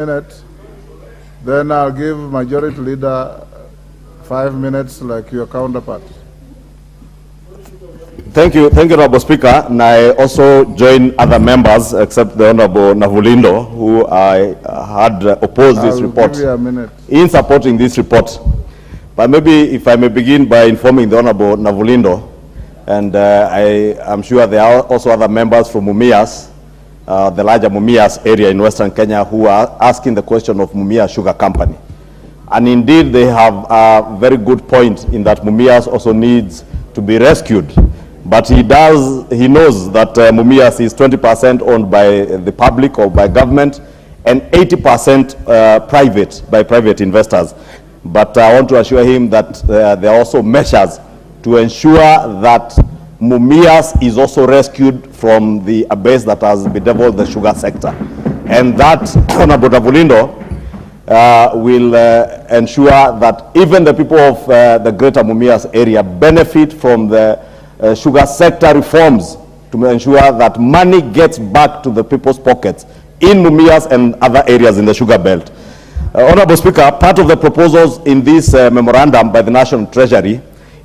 minutes. Then I'll give Majority Leader 5 minutes like your counterpart. Thank you, Honorable Speaker. And I also join other members except the Honorable Navulindo, who I had opposed this report give you a minute. in supporting this report. But maybe if I may begin by informing the Honorable Navulindo, and I am sure there are also other members from Mumias, the larger Mumias area in Western Kenya, who are asking the question of Mumias Sugar Company. And indeed, they have a very good point in that Mumias also needs to be rescued. But he knows that Mumias is 20% owned by the public or by government and 80% by private investors. But I want to assure him that there are also measures to ensure that Mumias is also rescued from the abyss that has bedeviled the sugar sector. And that, Honorable Navulindo, will ensure that even the people of the greater Mumias area benefit from the sugar sector reforms to ensure that money gets back to the people's pockets in Mumias and other areas in the sugar belt. Honorable Speaker, part of the proposals in this memorandum by the National Treasury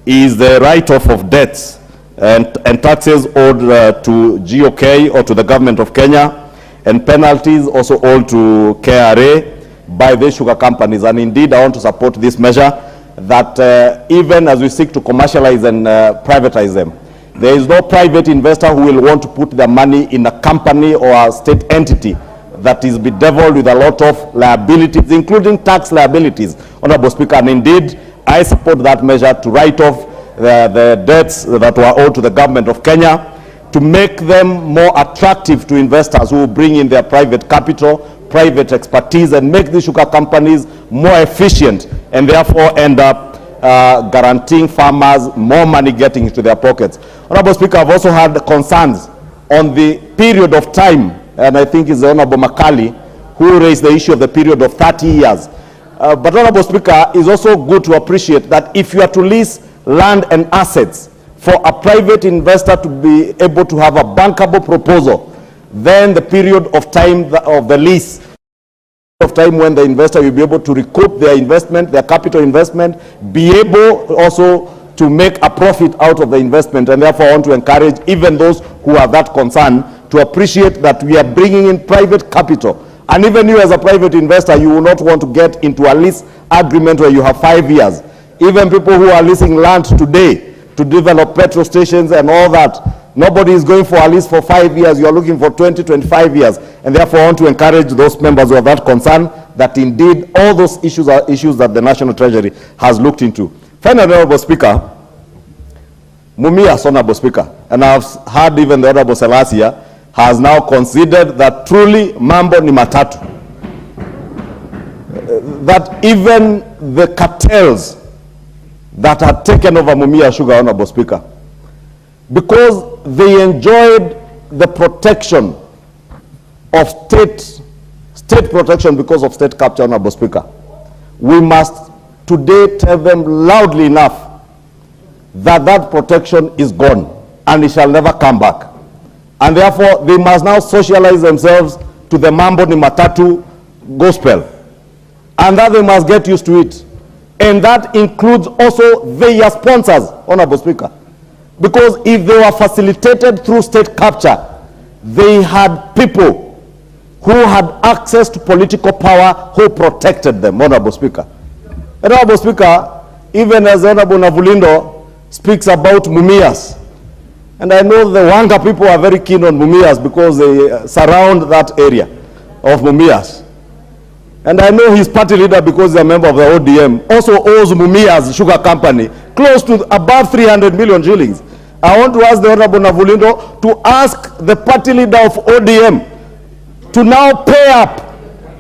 is the write-off of debts and taxes owed to GOK or to the government of Kenya, and penalties also owed to KRA by the sugar companies. And indeed, I want to support this measure that even as we seek to commercialize and privatize them, there is no private investor who will want to put their money in a company or a state entity that is bedeviled with a lot of liabilities, including tax liabilities, Honorable Speaker. And indeed, I support that measure to write off the debts that were owed to the government of Kenya, to make them more attractive to investors who will bring in their private capital, private expertise, and make the sugar companies more efficient, and therefore end up guaranteeing farmers more money getting into their pockets. Honorable Speaker, I've also had concerns on the period of time, and I think it's the Honorable Makali who raised the issue of the period of 30 years. But Honorable Speaker, it's also good to appreciate that if you are to lease land and assets for a private investor to be able to have a bankable proposal, then the period of time of the lease, of time when the investor will be able to recoup their investment, their capital investment, be able also to make a profit out of the investment. And therefore I want to encourage even those who are that concerned to appreciate that we are bringing in private capital. And even you as a private investor, you will not want to get into a lease agreement where you have 5 years. Even people who are leasing land today to develop petrol stations and all that, nobody is going for a lease for 5 years. You are looking for 20, 25 years. And therefore I want to encourage those members who are that concerned that indeed all those issues are issues that the National Treasury has looked into. Finally, Honorable Speaker, Mumias, Honorable Speaker, and I've heard even the Honorable Selassie has now considered that truly mambo ni matatu. That even the cartels that had taken over Mumias Sugar, Honorable Speaker, because they enjoyed the protection of state protection because of state capture, Honorable Speaker, we must today tell them loudly enough that that protection is gone and it shall never come back. And therefore, they must now socialize themselves to the mambo ni matatu gospel. And that they must get used to it. And that includes also their sponsors, Honorable Speaker. Because if they were facilitated through state capture, they had people who had access to political power who protected them, Honorable Speaker. Honorable Speaker, even as Honorable Navulindo speaks about Mumias, and I know the Wanga people are very keen on Mumias because they surround that area of Mumias. And I know his party leader, because he's a member of the ODM, also owes Mumias Sugar Company close to above 300 million shillings. I want to ask the Honorable Navulindo to ask the party leader of ODM to now pay up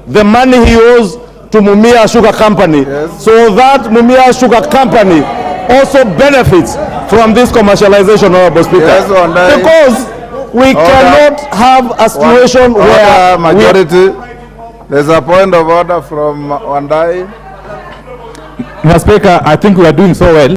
the money he owes to Mumias Sugar Company, yes, so that Mumias Sugar Company also benefits from this commercialization, Honorable Speaker. Yes, because we cannot have a situation where majority. There's a point of order from Wandai. Mr. Speaker, I think we are doing so well.